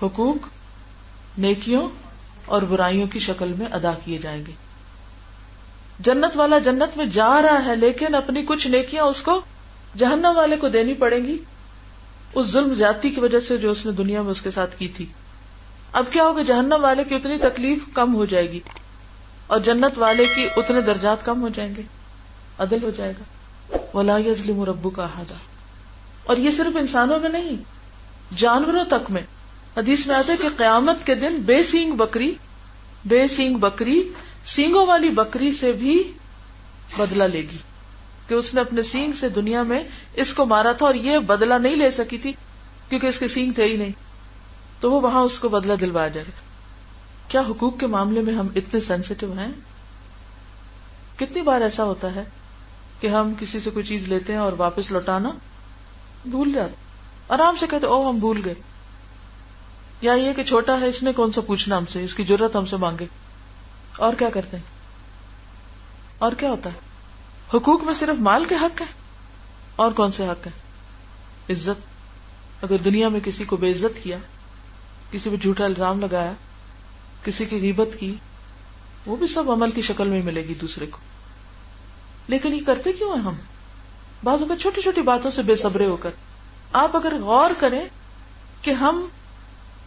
حقوق نیکیوں اور برائیوں کی شکل میں ادا کیے جائیں گے. جنت والا جنت میں جا رہا ہے لیکن اپنی کچھ نیکیاں اس کو جہنم والے کو دینی پڑیں گی اس ظلم زیادتی کی وجہ سے جو اس نے دنیا میں اس کے ساتھ کی تھی. اب کیا ہوگا, جہنم والے کی اتنی تکلیف کم ہو جائے گی اور جنت والے کی اتنے درجات کم ہو جائیں گے, عدل ہو جائے گا. وَلَا يَظْلِمُ رَبُّكَ أَحَدًا. اور یہ صرف انسانوں میں نہیں, جانوروں تک میں. حدیث میں آتا ہے کہ قیامت کے دن بے سینگ بکری سینگوں والی بکری سے بھی بدلہ لے گی کہ اس نے اپنے سینگ سے دنیا میں اس کو مارا تھا اور یہ بدلہ نہیں لے سکی تھی کیونکہ اس کے سینگ تھے ہی نہیں, تو وہ وہاں اس کو بدلہ دلوایا جائے گا. کیا حقوق کے معاملے میں ہم اتنے سینسیٹیو ہیں؟ کتنی بار ایسا ہوتا ہے کہ ہم کسی سے کوئی چیز لیتے ہیں اور واپس لوٹانا بھول جاتے, آرام سے کہتے او ہم بھول گئے, یا یہ کہ چھوٹا ہے اس نے کون سا پوچھنا ہم سے, اس کی جرت ہم سے مانگے. اور کیا کرتے ہیں, اور کیا ہوتا ہے؟ حقوق میں صرف مال کے حق ہے, اور کون سے حق ہے؟ عزت. اگر دنیا میں کسی کو بے عزت کیا, کسی پہ جھوٹا الزام لگایا, کسی کی غیبت کی, وہ بھی سب عمل کی شکل میں ملے گی دوسرے کو. لیکن یہ کرتے کیوں ہیں ہم؟ بعض اوقات چھوٹی چھوٹی باتوں سے بے صبرے ہو کر. آپ اگر غور کریں کہ ہم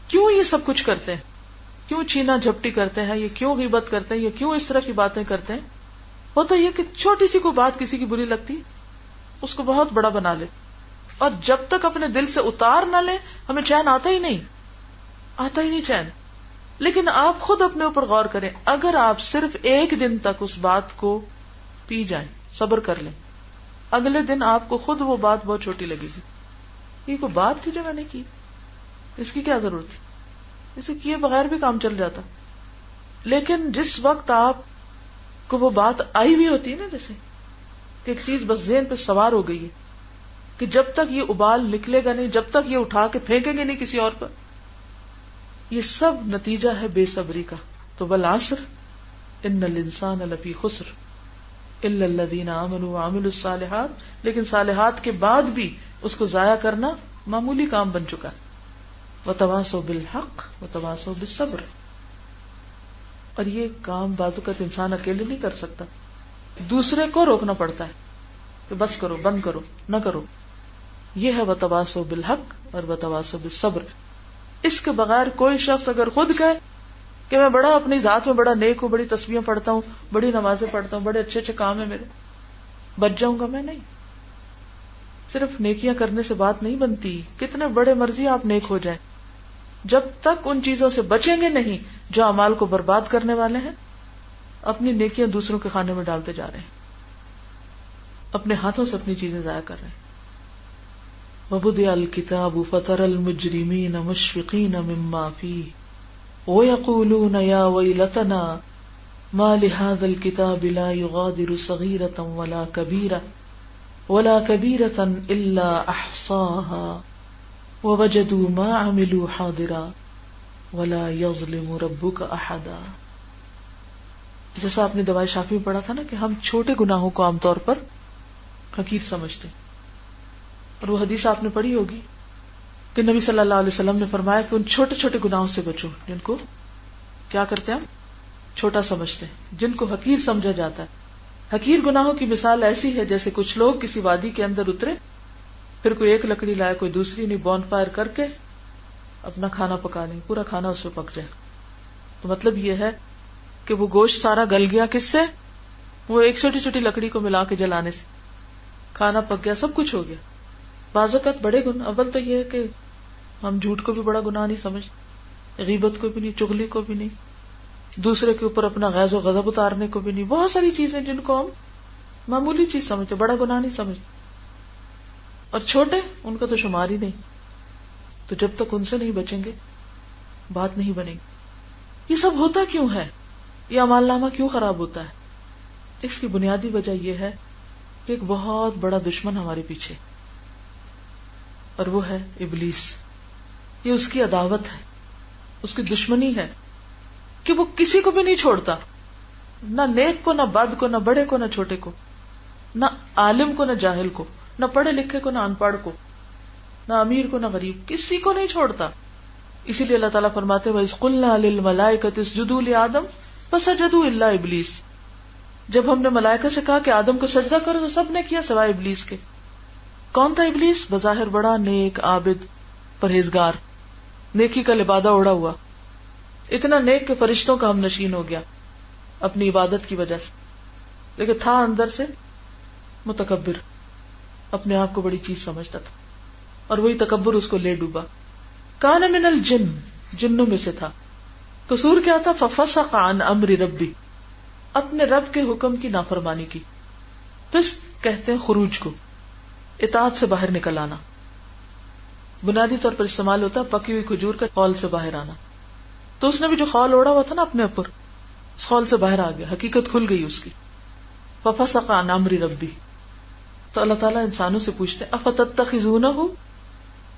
کیوں یہ سب کچھ کرتے ہیں, کیوں چھینا جھپٹی کرتے ہیں, یہ کیوں غیبت کرتے ہیں, یہ کیوں اس طرح کی باتیں کرتے ہیں, ہوتا یہ کہ چھوٹی سی کوئی بات کسی کی بری لگتی اس کو بہت بڑا بنا لے, اور جب تک اپنے دل سے اتار نہ لیں ہمیں چین آتا ہی نہیں چین. لیکن آپ خود اپنے اوپر غور کریں, اگر آپ صرف ایک دن تک اس بات کو پی جائیں, صبر کر لیں, اگلے دن آپ کو خود وہ بات بہت چھوٹی لگے گی. یہ کوئی بات تھی جو میں نے کی, اس کی کیا ضرورت تھی, اسے کیے بغیر بھی کام چل جاتا. لیکن جس وقت آپ کو وہ بات آئی بھی ہوتی ہے نا, جیسے کہ ایک چیز بس ذہن پہ سوار ہو گئی ہے کہ جب تک یہ ابال نکلے گا نہیں, جب تک یہ اٹھا کے پھینکیں گے نہیں کسی اور پر, یہ سب نتیجہ ہے بے صبری کا. تو والعصر ان الانسان لفی خسر الا الذین آمنوا وعملوا الصالحات. لیکن صالحات کے بعد بھی اس کو ضائع کرنا معمولی کام بن چکا ہے. وتواصوا بالحق وتواصوا بالصبر. اور یہ کام بعض اوقات انسان اکیلے نہیں کر سکتا, دوسرے کو روکنا پڑتا ہے کہ بس کرو, بند کرو, نہ کرو. یہ ہے وتواصوا بالحق اور وتواصوا بالصبر. اس کے بغیر کوئی شخص اگر خود کہے کہ میں بڑا اپنی ذات میں بڑا نیک ہوں, بڑی تسبیحیں پڑھتا ہوں, بڑی نمازیں پڑھتا ہوں, بڑے اچھے اچھے کام ہیں میرے, بچ جاؤں گا, میں نہیں. صرف نیکیاں کرنے سے بات نہیں بنتی, کتنے بڑے مرضی آپ نیک ہو جائیں, جب تک ان چیزوں سے بچیں گے نہیں جو اعمال کو برباد کرنے والے ہیں. اپنی نیکیاں دوسروں کے کھانے میں ڈالتے جا رہے ہیں, اپنے ہاتھوں سے اپنی چیزیں ضائع کر رہے ہیں. وَبُدِعَ الْكِتَابُ فَتَرَى الْمُجْرِمِينَ مُشْفِقِينَ مِمَّا فِيهِ وَيَقُولُونَ يَا وَيْلَتَنَا مَا لِهَذَا الْكِتَابِ لَا يُغَادِرُ صَغِيرَةً وَلَا كَبِيرَةً إِلَّا أَحْصَاهَا وَوَجَدُوا مَا عَمِلُوا حَاضِرًا وَلَا يَظْلِمُ رَبُّكَ أَحَدًا. جیسا آپ نے دوائے شافی میں پڑھا تھا نا کہ ہم چھوٹے گناہوں کو عام طور پر حقیر سمجھتے ہیں, اور وہ حدیث آپ نے پڑھی ہوگی کہ نبی صلی اللہ علیہ وسلم نے فرمایا کہ ان چھوٹے چھوٹے گناہوں سے بچو جن کو کیا کرتے ہیں ہم چھوٹا سمجھتے ہیں, جن کو حقیر سمجھا جاتا ہے. حقیر گناہوں کی مثال ایسی ہے جیسے کچھ لوگ کسی وادی کے اندر اترے, پھر کوئی ایک لکڑی لائے کوئی دوسری نہیں, بون فائر کر کے اپنا کھانا پکا لیں, پورا کھانا اس پہ پک جائے. تو مطلب یہ ہے کہ وہ گوشت سارا گل گیا, کس سے؟ وہ ایک چھوٹی چھوٹی لکڑی کو ملا کے جلانے سے کھانا پک گیا, سب کچھ ہو گیا. بعض اوقات بڑے گناہ, اول تو یہ ہے کہ ہم جھوٹ کو بھی بڑا گناہ نہیں سمجھتے, غیبت کو بھی نہیں, چغلی کو بھی نہیں, دوسرے کے اوپر اپنا غیظ و غضب اتارنے کو بھی نہیں. بہت ساری چیزیں جن کو ہم معمولی چیز سمجھتے, بڑا گناہ نہیں سمجھتے. اور چھوٹے ان کا تو شمار ہی نہیں. تو جب تک ان سے نہیں بچیں گے بات نہیں بنے گی. یہ سب ہوتا کیوں ہے؟ یہ اعمال نامہ کیوں خراب ہوتا ہے؟ اس کی بنیادی وجہ یہ ہے کہ ایک بہت بڑا دشمن ہمارے پیچھے, اور وہ ہے ابلیس. یہ اس کی عداوت ہے, اس کی دشمنی ہے کہ وہ کسی کو بھی نہیں چھوڑتا, نہ نیک کو, نہ بد کو, نہ بڑے کو, نہ چھوٹے کو, نہ عالم کو, نہ جاہل کو, نہ پڑھے لکھے کو, نہ ان پڑھ کو, نہ امیر کو, نہ غریب, کسی کو نہیں چھوڑتا. اسی لیے اللہ تعالیٰ فرماتے ہیں وَإِذْ قُلْنَا لِلْمَلَائِكَةِ اسْجُدُوا لِآدَمَ فَسَجَدُوا إِلَّا إِبْلِيسَ، جب ہم نے ملائکہ سے کہا کہ آدم کو سجدہ کرو تو سب نے کیا سوائے ابلیس کے. کون تھا ابلیس؟ بظاہر بڑا نیک، عابد، پرہیزگار، نیکی کا لبادہ اوڑا ہوا، اتنا نیک کہ فرشتوں کا ہم نشین ہو گیا اپنی عبادت کی وجہ سے، لیکن تھا اندر سے متکبر، اپنے آپ کو بڑی چیز سمجھتا تھا، اور وہی تکبر اس کو لے ڈوبا. کان من الجن، جنوں میں سے تھا. قصور کیا تھا؟ ففسق عن امر ربی، اپنے رب کے حکم کی نافرمانی کی. فسق کہتے ہیں خروج کو، اطاعت سے باہر نکل آنا. بنیادی طور پر استعمال ہوتا ہے پکی ہوئی کھجور کا خول سے باہر آنا. تو اس نے بھی جو خول اوڑا ہوا تھا نا اپنے اوپر، اس خول سے باہر آ گیا، حقیقت کھل گئی اس کی. ففسق عن امر ربی. تو اللہ تعالیٰ انسانوں سے پوچھتے ہیں افتتخذونہ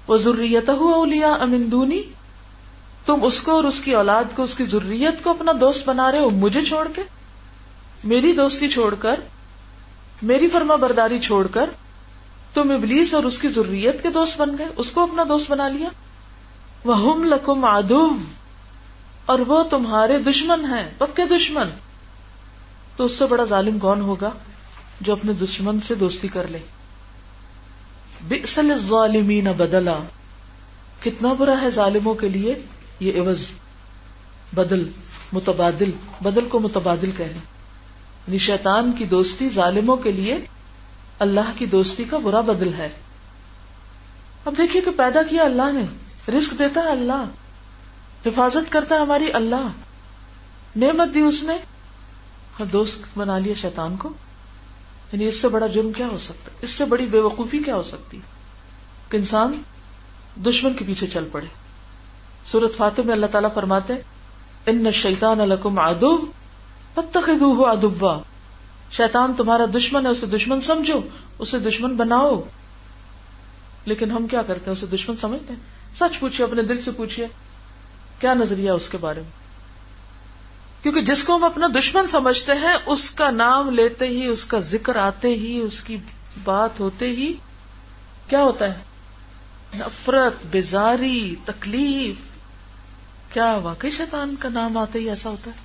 وذریتہ اولیاء من دونی، تم اس کو اور اس کی اولاد کو، اس کی ذریت کو اپنا دوست بنا رہے ہو مجھے چھوڑ کے، میری دوستی چھوڑ کر، میری فرما برداری چھوڑ کر تم ابلیس اور اس کی ذریت کے دوست بن گئے، اس کو اپنا دوست بنا لیا. وَهُمْ لَكُمْ عَدُوٌّ، اور وہ تمہارے دشمن ہیں، پکے دشمن. تو اس سے بڑا ظالم کون ہوگا جو اپنے دشمن سے دوستی کر لے. بئس للظالمین بدلا، کتنا برا ہے ظالموں کے لیے یہ عوض، بدل، متبادل، بدل کو متبادل کہنے. یعنی شیطان کی دوستی ظالموں کے لیے اللہ کی دوستی کا برا بدل ہے. اب دیکھیے کہ پیدا کیا اللہ نے، رزق دیتا ہے اللہ، حفاظت کرتا ہے ہماری اللہ، نعمت دی اس نے، اور دوست بنا لیا شیطان کو. یعنی اس سے بڑا جرم کیا ہو سکتا ہے، اس سے بڑی بے وقوفی کیا ہو سکتی کہ انسان دشمن کے پیچھے چل پڑے. سورۃ فاتر میں اللہ تعالیٰ فرماتے ہیں ان الشیطان لکم عدو فاتخذوہ عدوا، شیطان تمہارا دشمن ہے، اسے دشمن سمجھو، اسے دشمن بناؤ. لیکن ہم کیا کرتے ہیں؟ اسے دشمن سمجھتے ہیں. سچ پوچھئے، اپنے دل سے پوچھئے کیا نظریہ اس کے بارے میں. کیونکہ جس کو ہم اپنا دشمن سمجھتے ہیں اس کا نام لیتے ہی، اس کا ذکر آتے ہی، اس کی بات ہوتے ہی کیا ہوتا ہے؟ نفرت، بیزاری، تکلیف. کیا واقعی شیطان کا نام آتے ہی ایسا ہوتا ہے؟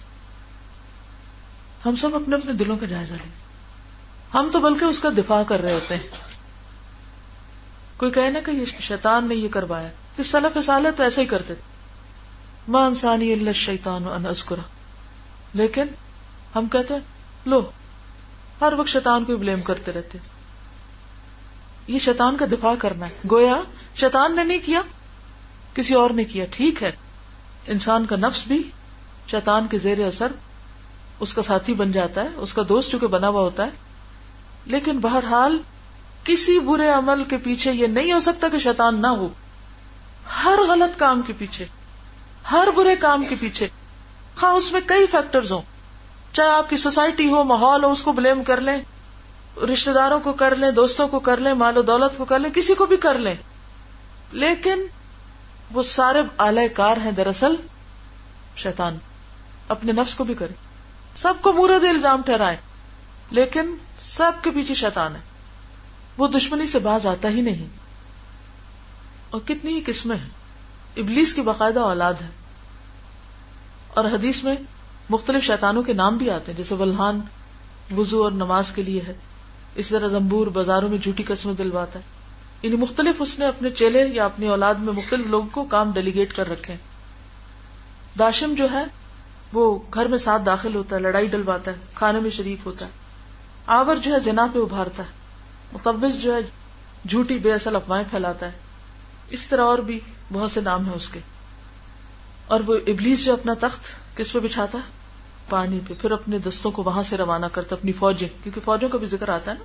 ہم سب اپنے اپنے دلوں کا جائزہ لیں. ہم تو بلکہ اس کا دفاع کر رہے ہوتے ہیں. کوئی کہے نا کہ یہ شیطان نے یہ کروایا، کہ سلف صالح تو ایسا ہی کرتے تھے، ما انسانی الا الشیطان ان اذکرہ. لیکن ہم کہتے ہیں لو ہر وقت شیطان کو بلیم کرتے رہتے. یہ شیطان کا دفاع کرنا ہے، گویا شیطان نے نہیں کیا، کسی اور نے کیا. ٹھیک ہے، انسان کا نفس بھی شیطان کے زیر اثر اس کا ساتھی بن جاتا ہے، اس کا دوست چونکہ بنا ہوا ہوتا ہے. لیکن بہرحال کسی برے عمل کے پیچھے یہ نہیں ہو سکتا کہ شیطان نہ ہو. ہر غلط کام کے پیچھے، ہر برے کام کے پیچھے، خواہ اس میں کئی فیکٹرز ہوں، چاہے آپ کی سوسائٹی ہو، ماحول ہو، اس کو بلیم کر لیں، رشتہ داروں کو کر لیں، دوستوں کو کر لیں، مال و دولت کو کر لیں، کسی کو بھی کر لیں، لیکن وہ سارے آلہ کار ہیں دراصل شیطان. اپنے نفس کو بھی کرے، سب کو مورد الزام ٹھہرائے، لیکن سب کے پیچھے شیطان ہے. وہ دشمنی سے باز آتا ہی نہیں. اور کتنی ہی قسمیں ہیں، ابلیس کی باقاعدہ اولاد ہے. اور حدیث میں مختلف شیطانوں کے نام بھی آتے ہیں، جیسے ولہان وضو اور نماز کے لیے ہے، اس طرح زمبور بازاروں میں جھوٹی قسمیں دلواتا ہے. یعنی مختلف اس نے اپنے چیلے یا اپنی اولاد میں مختلف لوگوں کو کام ڈیلیگیٹ کر رکھے ہیں. داشم جو ہے وہ گھر میں ساتھ داخل ہوتا ہے، لڑائی ڈلواتا ہے، کھانے میں شریک ہوتا ہے. آور جو ہے زنا پہ ابھارتا ہے. مقوس جو ہے جھوٹی بے اصل افواہیں پھیلاتا ہے. اس طرح اور بھی بہت سے نام ہیں اس کے. اور وہ ابلیس جو اپنا تخت کس پہ بچھاتا ہے؟ پانی پہ. پھر اپنے دستوں کو وہاں سے روانہ کرتا، اپنی فوجیں، کیونکہ فوجوں کا بھی ذکر آتا ہے نا،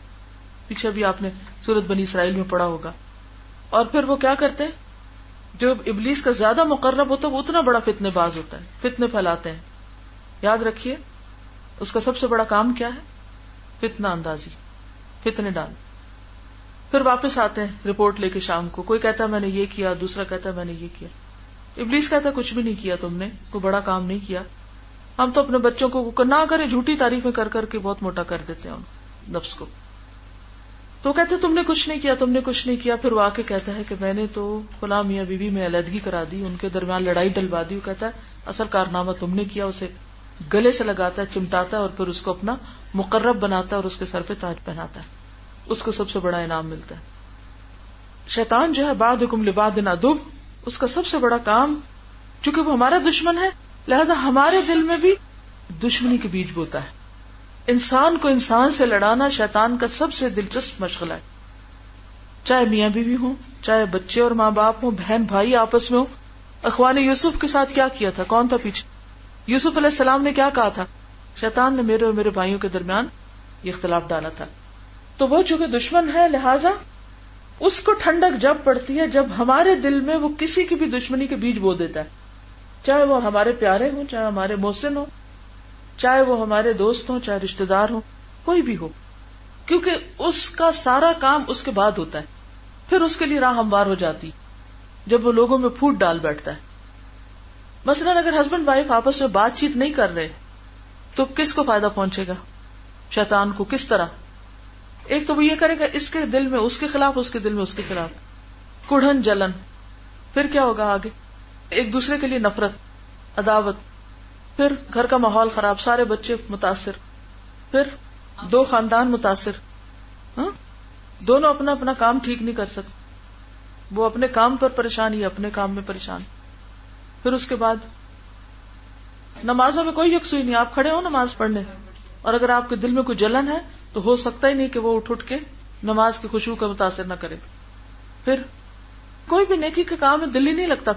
پیچھے بھی آپ نے سورۃ بنی اسرائیل میں پڑھا ہوگا. اور پھر وہ کیا کرتے ہیں؟ جو ابلیس کا زیادہ مقرب ہوتا ہے وہ اتنا بڑا فتنے باز ہوتا ہے، فتنے پھیلاتے ہیں. یاد رکھیے اس کا سب سے بڑا کام کیا ہے؟ فتنہ اندازی، فتنے ڈال. پھر واپس آتے ہیں رپورٹ لے کے شام کو، کوئی کہتا ہے میں نے یہ کیا، دوسرا کہتا ہے میں نے یہ کیا. ابلیس کہتا ہے کچھ بھی نہیں کیا تم نے، کوئی بڑا کام نہیں کیا. ہم تو اپنے بچوں کو نہ کرے جھوٹی تعریفیں کر کر کے بہت موٹا کر دیتے ہیں نفس کو. تو کہتے تم نے کچھ نہیں کیا، تم نے کچھ نہیں کیا. پھر وہ آ کے کہتا ہے کہ میں نے تو فلاں میاں بیوی میں علیحدگی کرا دی، ان کے درمیان لڑائی ڈلوا دی. وہ کہتا ہے اصل کارنامہ تم نے کیا. اسے گلے سے لگاتا ہے، چمٹاتا ہے، اور پھر اس کو اپنا مقرب بناتا ہے اور اس کے سر پہ تاج پہناتا ہے. اس کو سب سے بڑا انعام ملتا ہے. شیطان جو ہے بعضکم لبعض عدو، اس کا سب سے بڑا کام، چونکہ وہ ہمارا دشمن ہے، لہذا ہمارے دل میں بھی دشمنی کے بیج بوتا ہے. انسان کو انسان سے لڑانا شیطان کا سب سے دلچسپ مشغلہ ہے. چاہے میاں بیوی ہوں، چاہے بچے اور ماں باپ ہوں، بہن بھائی آپس میں ہوں. اخوان یوسف کے ساتھ کیا کیا تھا؟ کون تھا پیچھے؟ یوسف علیہ السلام نے کیا کہا تھا؟ شیطان نے میرے اور میرے بھائیوں کے درمیان یہ اختلاف ڈالا تھا. تو وہ چونکہ دشمن ہے، لہذا اس کو ٹھنڈک جب پڑتی ہے جب ہمارے دل میں وہ کسی کی بھی دشمنی کے بیج بو دیتا ہے، چاہے وہ ہمارے پیارے ہوں، چاہے ہمارے محسن ہوں، چاہے وہ ہمارے دوست ہوں، چاہے رشتہ دار ہوں، کوئی بھی ہو، کیونکہ اس کا سارا کام اس کے بعد ہوتا ہے. پھر اس کے لیے راہ ہموار ہو جاتی جب وہ لوگوں میں پھوٹ ڈال بیٹھتا ہے. مثلاً اگر ہسبینڈ وائف آپس میں بات چیت نہیں کر رہے تو کس کو فائدہ پہنچے گا؟ شیطان کو. کس طرح؟ ایک تو وہ یہ کرے گا اس کے دل میں اس کے خلاف، اس کے دل میں اس کے خلاف، کڑھن جلن. پھر کیا ہوگا آگے؟ ایک دوسرے کے لیے نفرت، عداوت. پھر گھر کا ماحول خراب، سارے بچے متاثر، پھر دو خاندان متاثر. دونوں اپنا اپنا کام ٹھیک نہیں کر سکتے، وہ اپنے کام پر پریشان، یہ اپنے کام میں پریشان. پھر اس کے بعد نمازوں میں کوئی یکسوئی نہیں. آپ کھڑے ہو نماز پڑھنے اور اگر آپ کے دل میں کوئی جلن ہے تو ہو سکتا ہی نہیں کہ وہ اٹھ کے نماز کی خشوع کا متاثر نہ کرے. پھر کوئی بھی نیکی کے کام میں دل ہی نہیں لگتا.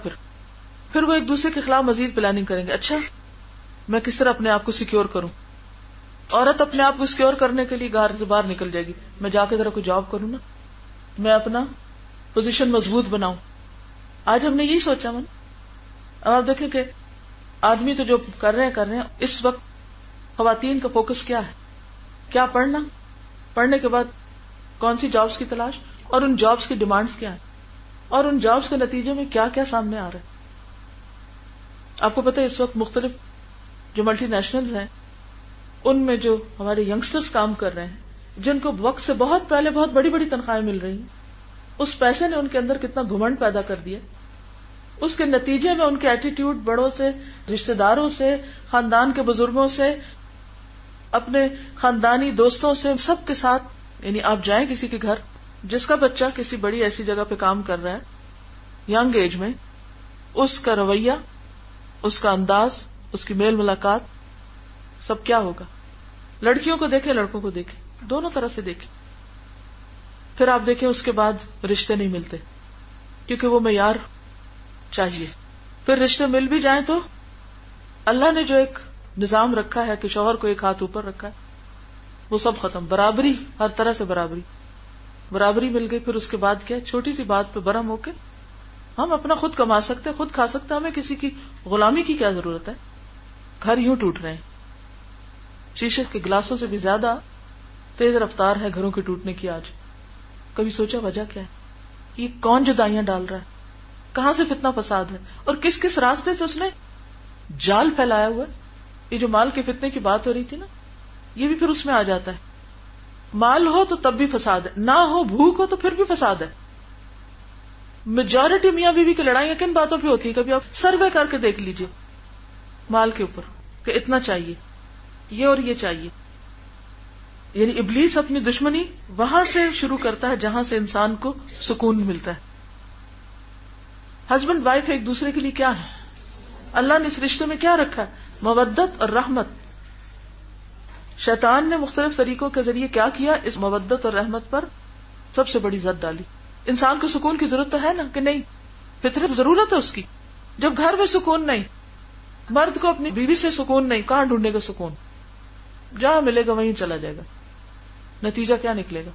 پھر وہ ایک دوسرے کے خلاف مزید پلاننگ کریں گے. اچھا میں کس طرح اپنے آپ کو سیکیور کروں؟ عورت اپنے آپ کو سیکیور کرنے کے لیے گھر سے باہر نکل جائے گی، میں جا کے ذرا کوئی جاب کروں نا، میں اپنا پوزیشن مضبوط بناؤں. آج ہم نے یہی سوچا. اب آپ دیکھیں کہ آدمی تو جو کر رہے ہیں اس وقت خواتین کا فوکس کیا ہے؟ کیا پڑھنا، پڑھنے کے بعد کون سی جابز کی تلاش، اور ان جابز کی ڈیمانڈز کیا ہیں، اور ان جابز کے نتیجے میں کیا کیا سامنے آ رہا ہے. آپ کو پتہ ہے اس وقت مختلف جو ملٹی نیشنلز ہیں ان میں جو ہمارے ینگسٹرز کام کر رہے ہیں، جن کو وقت سے بہت پہلے بہت بڑی بڑی تنخواہیں مل رہی ہیں، اس پیسے نے ان کے اندر کتنا گھمنڈ پیدا کر دیا. اس کے نتیجے میں ان کے ایٹیٹیوڈ بڑوں سے، رشتہ داروں سے، خاندان کے بزرگوں سے، اپنے خاندانی دوستوں سے، سب کے ساتھ. یعنی آپ جائیں کسی کے گھر جس کا بچہ کسی بڑی ایسی جگہ پہ کام کر رہا ہے ینگ ایج میں، اس کا رویہ، اس کا انداز، اس کی میل ملاقات، سب کیا ہوگا. لڑکیوں کو دیکھیں، لڑکوں کو دیکھیں، دونوں طرح سے دیکھیں. پھر آپ دیکھیں اس کے بعد رشتے نہیں ملتے کیونکہ وہ معیار چاہیے. پھر رشتے مل بھی جائیں تو اللہ نے جو ایک نظام رکھا ہے کہ شوہر کو ایک ہاتھ اوپر رکھا ہے وہ سب ختم. برابری، ہر طرح سے برابری مل گئی. پھر اس کے بعد کیا؟ چھوٹی سی بات پہ برہم ہو کے ہم اپنا خود کما سکتے، خود کھا سکتے، ہمیں کسی کی غلامی کی کیا ضرورت ہے. گھر یوں ٹوٹ رہے ہیں. شیشے کے گلاسوں سے بھی زیادہ تیز رفتار ہے گھروں کے ٹوٹنے کی آج. کبھی سوچا وجہ کیا ہے؟ یہ کون جدائیاں ڈال رہا ہے؟ کہاں سے فتنہ فساد ہے اور کس کس راستے سے اس نے جال پھیلایا ہوا ہے. یہ جو مال کے فتنے کی بات ہو رہی تھی نا، یہ بھی پھر اس میں آ جاتا ہے. مال ہو تو تب بھی فساد ہے، نہ ہو بھوک ہو تو پھر بھی فساد ہے. میجورٹی میاں بیوی کی لڑائیاں کن باتوں پہ ہوتی ہے؟ کبھی آپ سروے کر کے دیکھ لیجئے. مال کے اوپر کہ اتنا چاہیے، یہ اور یہ چاہیے. یعنی ابلیس اپنی دشمنی وہاں سے شروع کرتا ہے جہاں سے انسان کو سکون ملتا ہے. ہسبینڈ وائف ایک دوسرے کے لیے کیا ہے؟ اللہ نے اس رشتے میں کیا رکھا ہے؟ مودت اور رحمت. شیطان نے مختلف طریقوں کے ذریعے کیا کیا؟ اس مودت اور رحمت پر سب سے بڑی زد ڈالی. انسان کو سکون کی ضرورت تو ہے نا کہ نہیں؟ فطرت ضرورت ہے اس کی. جب گھر میں سکون نہیں، مرد کو اپنی بیوی سے سکون نہیں، کہاں ڈھونڈے گا سکون؟ جہاں ملے گا وہیں چلا جائے گا. نتیجہ کیا نکلے گا؟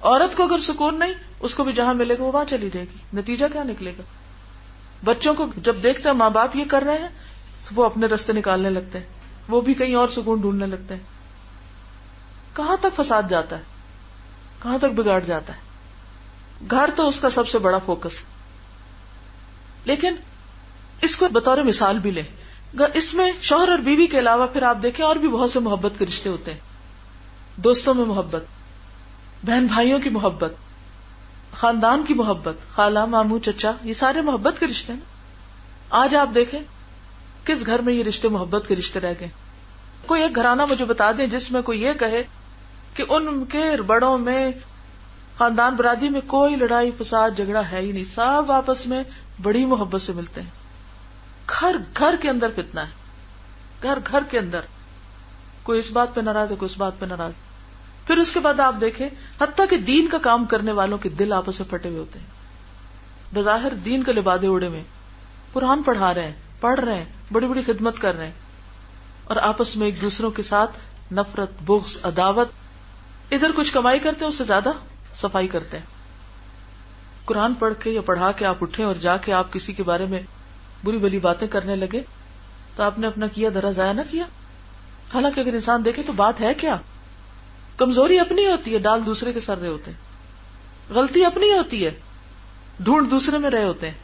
عورت کو اگر سکون نہیں، اس کو بھی جہاں ملے گا وہ وہاں چلی جائے گی. نتیجہ کیا نکلے گا؟ بچوں کو جب دیکھتے ہیں ماں باپ یہ کر رہے ہیں تو وہ اپنے راستے نکالنے لگتے ہیں، وہ بھی کہیں اور سکون ڈھونڈنے لگتے ہیں. کہاں تک فساد جاتا ہے، کہاں تک بگاڑ جاتا ہے. گھر تو اس کا سب سے بڑا فوکس ہے. لیکن اس کو بطور مثال بھی لیں، اس میں شوہر اور بیوی کے علاوہ پھر آپ دیکھیں اور بھی بہت سے محبت کے رشتے ہوتے ہیں. دوستوں میں محبت، بہن بھائیوں کی محبت، خاندان کی محبت، خالہ ماموں چچا، یہ سارے محبت کے رشتے ہیں. آج آپ دیکھیں کس گھر میں یہ رشتے محبت کے رشتے رہ گئے. کوئی ایک گھرانہ مجھے بتا دیں جس میں کوئی یہ کہے کہ ان کے بڑوں میں خاندان برادری میں کوئی لڑائی فساد جھگڑا ہے ہی نہیں، سب آپس میں بڑی محبت سے ملتے ہیں. گھر گھر کے اندر فتنہ ہے، گھر گھر کے اندر کوئی اس بات پہ ناراض ہے، کوئی اس بات پہ ناراض. پھر اس کے بعد آپ دیکھیں حتیٰ کہ دین کا کام کرنے والوں کے دل آپس میں پھٹے ہوئے ہوتے ہیں. بظاہر دین کے لبادے اڑے ہوئے، قرآن پڑھا رہے ہیں، پڑھ رہے ہیں، بڑی بڑی خدمت کر رہے ہیں، اور آپس میں ایک دوسروں کے ساتھ نفرت، بغض، عداوت. ادھر کچھ کمائی کرتے ہیں، اس سے زیادہ صفائی کرتے ہیں. قرآن پڑھ کے یا پڑھا کے آپ اٹھیں اور جا کے آپ کسی کے بارے میں بری بلی باتیں کرنے لگے تو آپ نے اپنا کیا دھرا ضائع نہ کیا. حالانکہ اگر انسان دیکھے تو بات ہے کیا، کمزوری اپنی ہوتی ہے، ڈال دوسرے کے سر رہے ہوتے ہیں، غلطی اپنی ہوتی ہے، ڈھونڈ دوسرے میں رہے ہوتے ہیں،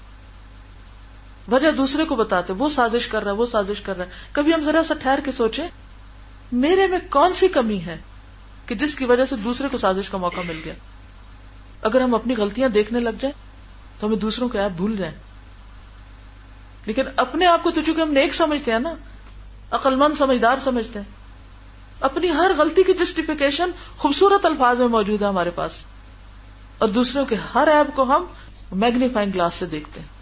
وجہ دوسرے کو بتاتے وہ سازش کر رہا ہے، وہ سازش کر رہا ہے. کبھی ہم ذرا سا ٹھہر کے سوچیں میرے میں کون سی کمی ہے کہ جس کی وجہ سے دوسرے کو سازش کا موقع مل گیا. اگر ہم اپنی غلطیاں دیکھنے لگ جائیں تو ہمیں دوسروں کے عیب بھول جائیں. لیکن اپنے آپ کو تو چونکہ ہم نیک سمجھتے ہیں نا، عقل مند سمجھدار سمجھتے ہیں، اپنی ہر غلطی کی جسٹیفیکیشن خوبصورت الفاظ میں موجود ہے ہمارے پاس، اور دوسروں کے ہر عیب کو ہم میگنیفائنگ گلاس سے دیکھتے ہیں.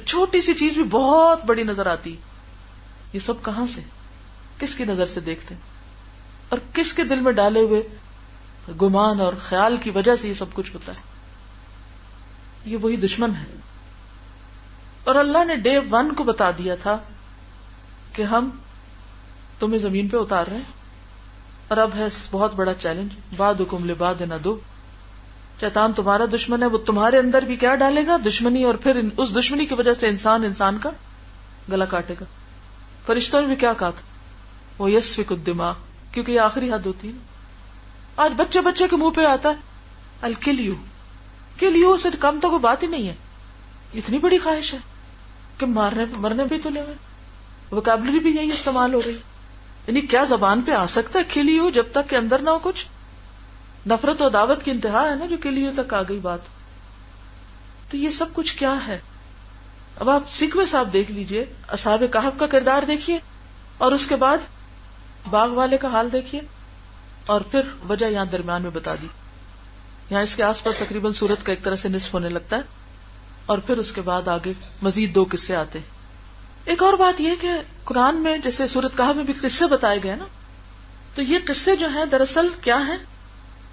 چھوٹی سی چیز بھی بہت بڑی نظر آتی. یہ سب کہاں سے، کس کی نظر سے دیکھتے ہیں، اور کس کے دل میں ڈالے ہوئے گمان اور خیال کی وجہ سے یہ سب کچھ ہوتا ہے. یہ وہی دشمن ہے. اور اللہ نے ڈے 1 کو بتا دیا تھا کہ ہم تمہیں زمین پہ اتار رہے ہیں، اور اب ہے بہت بڑا چیلنج، بعدکم لبعض عدو. شیطان تمہارا دشمن ہے، وہ تمہارے اندر بھی کیا ڈالے گا، دشمنی، اور پھر اس دشمنی کی وجہ سے انسان کا گلا کاٹے گا. فرشتوں نے بھی کیا کہا تھا، وہ یسفک الدماء، کیونکہ یہ آخری حد ہوتی ہے. آج بچے کے منہ پہ آتا ہے کل یو سے کم تو کوئی بات ہی نہیں ہے. اتنی بڑی خواہش ہے کہ مرنے بھی تلے ہوئے. ووکیبلری بھی یہی استعمال ہو رہی، یعنی کیا زبان پہ آ سکتا ہے کل یو جب تک کہ اندر نہ ہو کچھ. نفرت و عداوت کی انتہا ہے نا جو کل یو تک آ گئی بات. تو یہ سب کچھ کیا ہے. اب آپ سیکوینس آپ دیکھ لیجئے، اصحاب کہف کا کردار دیکھیے، اور اس کے بعد باغ والے کا حال دیکھیے، اور پھر وجہ یہاں درمیان میں بتا دی. یہاں اس کے آس پاس تقریباً سورت کا ایک طرح سے نصف ہونے لگتا ہے، اور پھر اس کے بعد آگے مزید 2 قصے آتے. ایک اور بات یہ کہ قرآن میں جیسے سورت کہف میں بھی قصے بتائے گئے نا، تو یہ قصے جو ہیں دراصل کیا ہیں،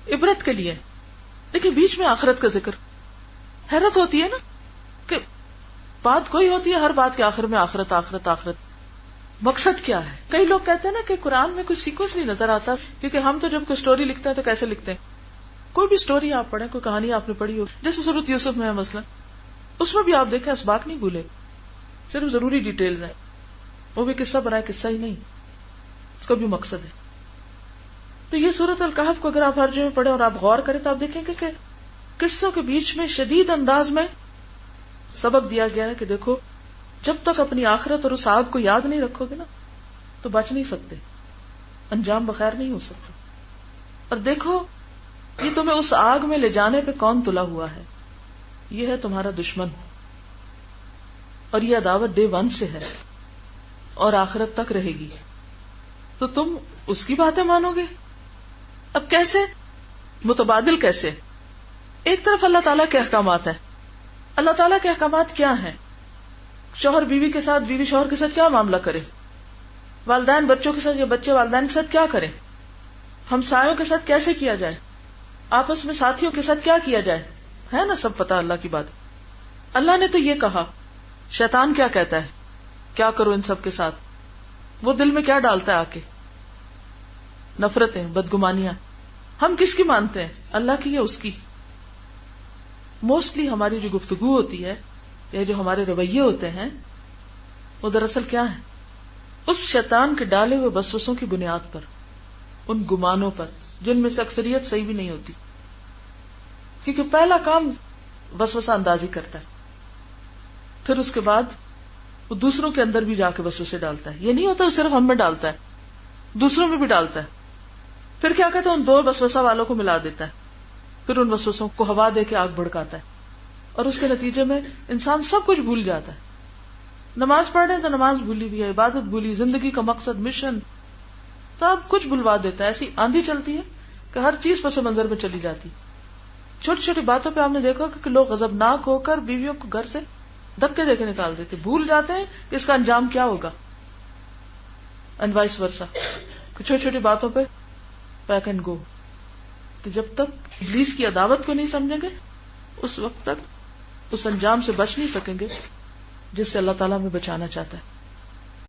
عبرت کے لیے. لیکن بیچ میں آخرت کا ذکر. حیرت ہوتی ہے نا کہ بات کوئی ہوتی ہے، ہر بات کے آخر میں آخرت آخرت آخرت. مقصد کیا ہے؟ کئی لوگ کہتے ہیں نا کہ قرآن میں کوئی سیکوینس نہیں نظر آتا، کیونکہ ہم تو جب کوئی سٹوری لکھتے ہیں تو کیسے لکھتے ہیں، کوئی بھی سٹوری آپ پڑھیں، کوئی کہانی آپ نے پڑھی ہو، جیسے سورۃ یوسف میں ہے مثلا، اس میں بھی آپ دیکھیں اسباق نہیں بھولے، صرف ضروری ڈیٹیلز ہیں. وہ بھی قصہ بنائے قصہ ہی نہیں، اس کا بھی مقصد ہے. تو یہ سورۃ الکہف کو اگر آپ ہر جگہ پڑھیں اور آپ غور کریں تو آپ دیکھیں گے کہ قصوں کے بیچ میں شدید انداز میں سبق دیا گیا ہے کہ دیکھو جب تک اپنی آخرت اور اس آگ کو یاد نہیں رکھو گے نا تو بچ نہیں سکتے، انجام بخیر نہیں ہو سکتا. اور دیکھو یہ تمہیں اس آگ میں لے جانے پہ کون تلا ہوا ہے، یہ ہے تمہارا دشمن، اور یہ عداوت ڈے 1 سے ہے اور آخرت تک رہے گی. تو تم اس کی باتیں مانو گے. اب کیسے، متبادل کیسے؟ ایک طرف اللہ تعالیٰ کے احکامات ہیں. اللہ تعالیٰ کے احکامات کیا ہیں؟ شوہر بیوی کے ساتھ، بیوی شوہر کے ساتھ کیا معاملہ کرے، والدین بچوں کے ساتھ یا بچے والدین کے ساتھ کیا کریں، ہمسایوں کے ساتھ کیسے کیا جائے، آپس میں ساتھیوں کے ساتھ کیا کیا جائے، ہے نا سب پتہ اللہ کی بات. اللہ نے تو یہ کہا. شیطان کیا کہتا ہے، کیا کرو ان سب کے ساتھ، وہ دل میں کیا ڈالتا ہے آ کے، نفرتیں، بدگمانیاں. ہم کس کی مانتے ہیں، اللہ کی یا اس کی؟ موسٹلی ہماری جو گفتگو ہوتی ہے یا جو ہمارے رویے ہوتے ہیں وہ دراصل کیا ہے، اس شیطان کے ڈالے ہوئے وسوسوں کی بنیاد پر، ان گمانوں پر جن میں سے اکثریت صحیح بھی نہیں ہوتی. کیونکہ پہلا کام وسوسہ اندازی کرتا ہے، پھر اس کے بعد وہ دوسروں کے اندر بھی جا کے وسوسے ڈالتا ہے. یہ نہیں ہوتا صرف ہم میں ڈالتا ہے، دوسروں میں بھی ڈالتا ہے. پھر کیا کہتا ہے، ان 2 وسوسہ والوں کو ملا دیتا ہے. پھر ان وسوسوں کو ہوا دے کے آگ بھڑکاتا ہے، اور اس کے نتیجے میں انسان سب کچھ بھول جاتا ہے. نماز پڑھ رہے ہیں تو نماز بھولی بھی ہے، عبادت بھولی، زندگی کا مقصد، مشن، سب کچھ بھلوا دیتا ہے. ایسی آندھی چلتی ہے کہ ہر چیز پس منظر میں چلی جاتی. چھوٹی چھوٹی باتوں پہ آپ نے دیکھا کہ لوگ غضبناک ہو کر بیویوں کو گھر سے دھکے دے کے نکال دیتے، بھول جاتے ہیں کہ اس کا انجام کیا ہوگا. اینڈ وائس ورسا، چھوٹی چھوٹی باتوں پہ پیک اینڈ گو. تو جب تک ابلیس کی عداوت کو نہیں سمجھیں گے اس وقت تک اس انجام سے بچ نہیں سکیں گے جس سے اللہ تعالیٰ ہمیں بچانا چاہتا ہے.